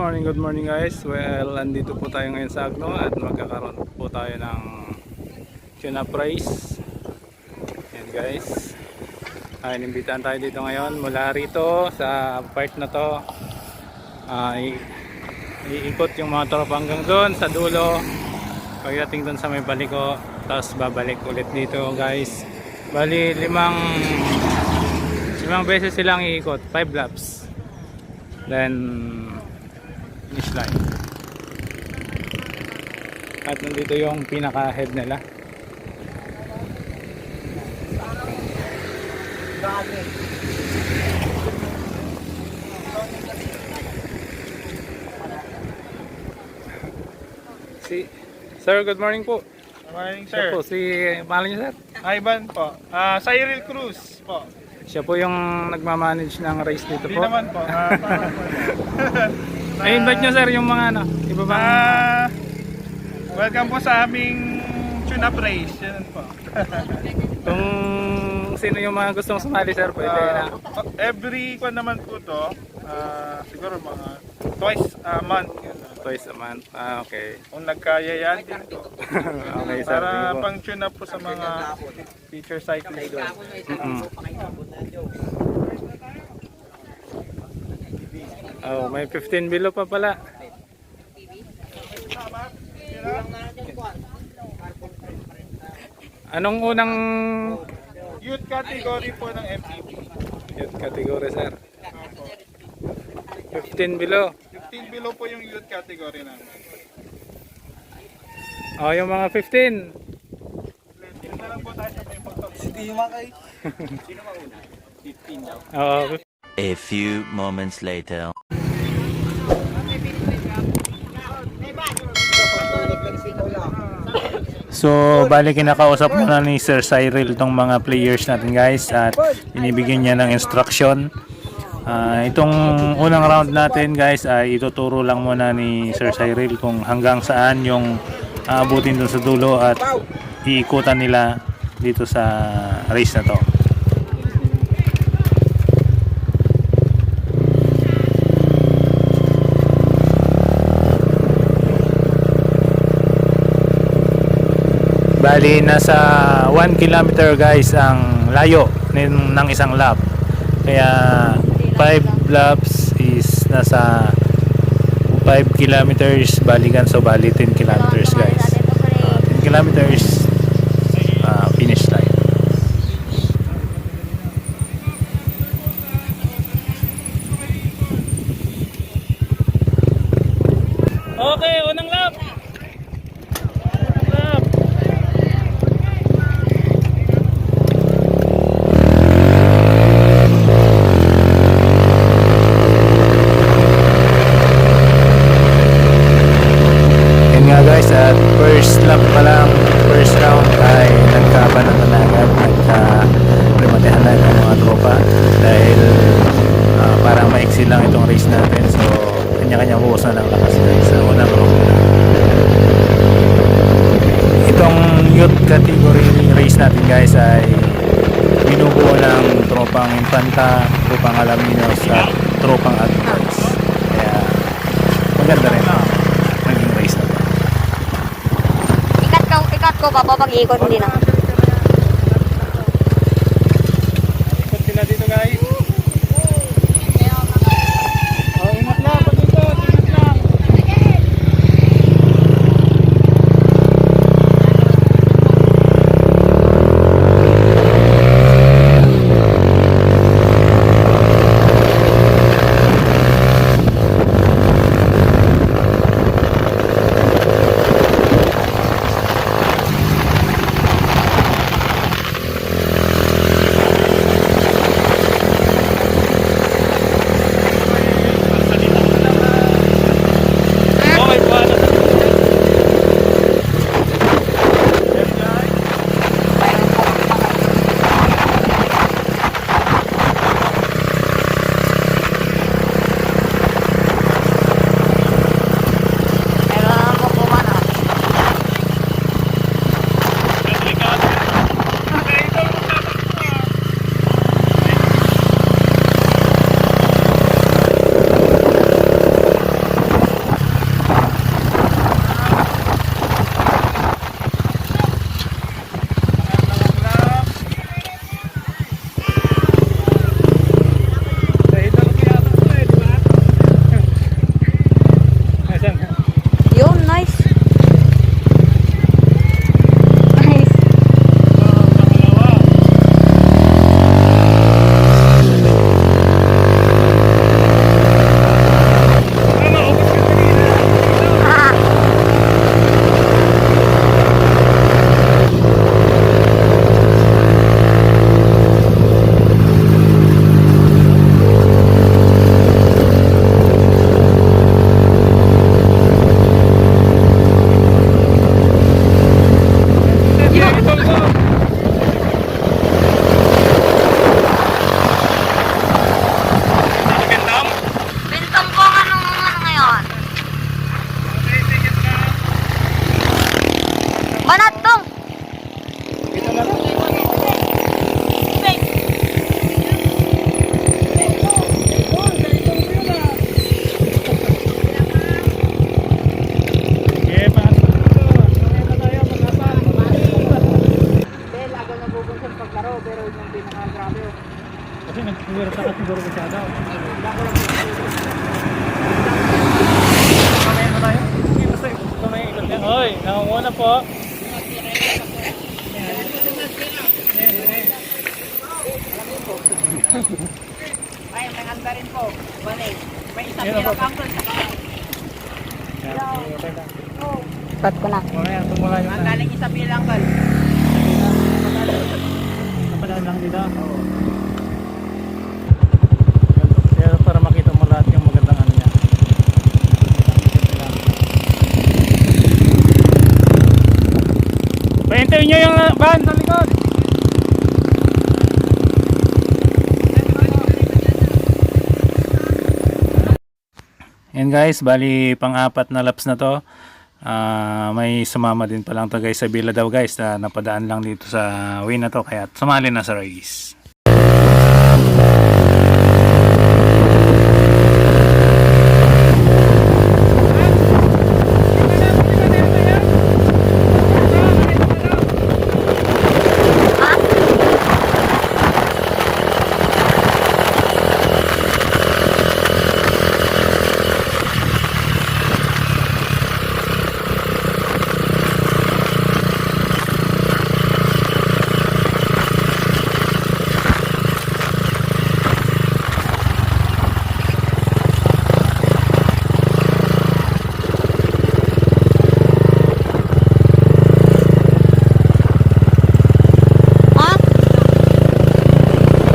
good morning guys. Well, andito po tayo ngayon sa Agno at magkakaroon po tayo ng tune-up race. Yan guys. Inimbitahan tayo dito ngayon mula rito sa part na to. Iikot yung mga tropa hanggang doon sa dulo. Pagdating doon sa may baliko, tapos babalik ulit dito guys. Bali limang beses silang iikot, 5 laps. Then finish line. At nandito yung pinaka head nila. Sir, good morning po. Good morning, sir. Siya po, pangalan niyo, sir? Ivan po. Cyril Cruz po. Siya po yung nagmamanage ng race dito Hindi po. naman po. I-invite nyo sir yung mga iba ba? Welcome po sa aming tune-up race. Yan po. Kung sino yung mga gustong sumali sir, pwede na. Every kwan naman po to, siguro mga twice a month. Twice a month. Okay. Kung nagkaya yan din po. Okay sir. Para pang tune-up po sa mga feature cyclists doon. Oh, may 15 below pa pala. Anong unang Youth category po ng MTB. youth category sir? 15 below. 15 below po yung youth category namin. Oh, yung mga 15. Yun na lang po tayo sa may photo. Sino mauna? 15 daw. Oo. A few moments later. So, bali kinakausap muna ni Sir Cyril itong mga players natin guys at inibigyan niya ng instruction. Itong unang round natin guys ay ituturo lang muna ni Sir Cyril kung hanggang saan yung aabutin dun sa dulo at iikutan nila dito sa race na to. Bali nasa 1 kilometer guys ang layo ng isang lap. Kaya 5 laps is nasa 5 kilometers balikan, so bali 10 kilometers guys. 10 kilometers finish line. Okay, unang lap. Guys, at first lap pa lang, first round ay nagkabanatan na agad, nagka-primatehan na ang mga tropa dahil parang maiksi lang itong race natin, so kanya-kanya bukas na ng lakas guys sa unang round. Itong youth category race natin guys ay binubuo ng tropang Infanta, tropang Alaminos at tropang Advance, kaya maganda rin naging race natin. Ikat ko pa pag-ikot hindi na. Ikot sila dito guys. Oh, ingat lang, pag-ikot, ingat lang. Banat tong! Ito na lang. Okay, paano ito? Mamaya na tayo, mag-asal. Dahil agaw nagugunsod paglaro, pero yun yung pinaka-grabe. Kasi nagpuwerta ka siguro masyado. Mamaya na tayo. Hindi, basta mamaya ikot yan. Hoy, nakunguna po. Ay, may handa rin po. Bale, may isang Yan, pirang opo. angkol. Okay na. Cut ko na. Mamaya, tumula yung Ang galing isang pirang angkol. napadaan lang dito. Pero para makita mo lahat yung magandang ano niya. Pahintayin nyo yung van sa likod. Yan guys, bali pang-apat na laps na to. May sumama din palang to guys sa Bila daw guys na napadaan lang dito sa way na to kaya sumali na sa race. Ha?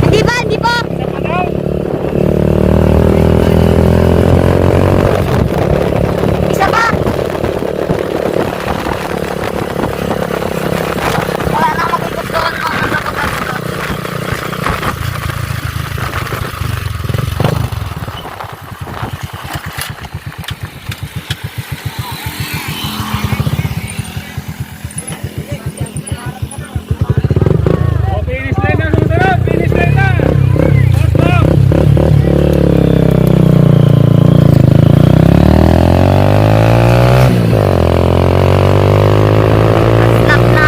Hindi ba? Hindi pa! Isa pa! Wala na makikot doon. Oh, finish line na sumunod! Finish line na! Last lap! Stop na.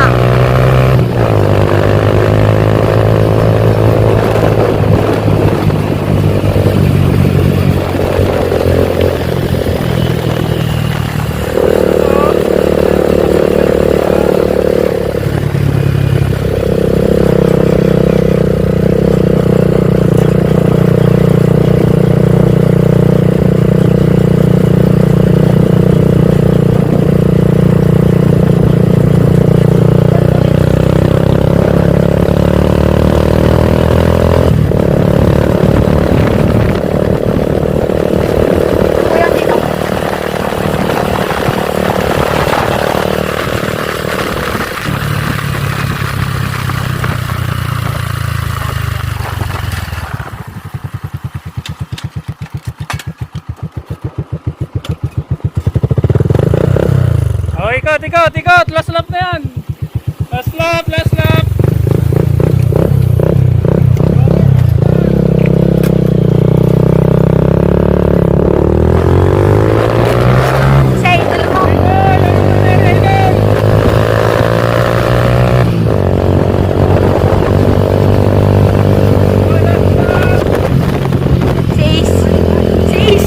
Kuya, dito. Oh, ikot, ikot, ikot! Last lap na yan! Last lap, last lap! Say, tuloy mo. Sis. Sis.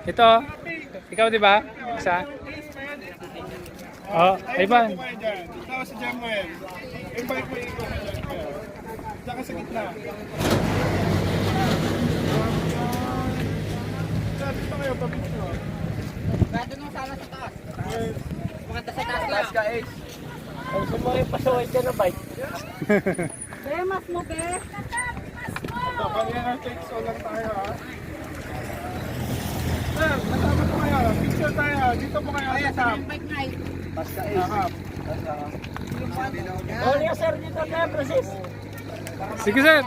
Ito, ikaw di ba? Isa? Oh, Ivan. Tapos si Jamuel. Yung bike mo ikaw. Diyan ka sa gitna. Sabi pa kayo, pabicture. Nandun mo sana sa taas. Maganda sa taas lang. Ka, Ace. Gusto mo yung pasaway ka na bike? Be, mas mo, be. Ito, kanina na takes all lang tayo ha. Sir, kasama po kayo. Picture tayo. Dito po kayo sa top. Bike na, eh. Sige sir.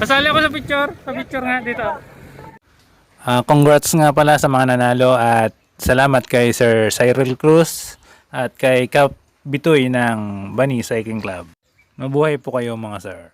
Pasali ako sa picture. Sa picture nga dito. Congrats nga pala sa mga nanalo at salamat kay Sir Cyril Cruz at kay Cap Bitoy ng Bani Cycling Club. Mabuhay po kayo mga sir.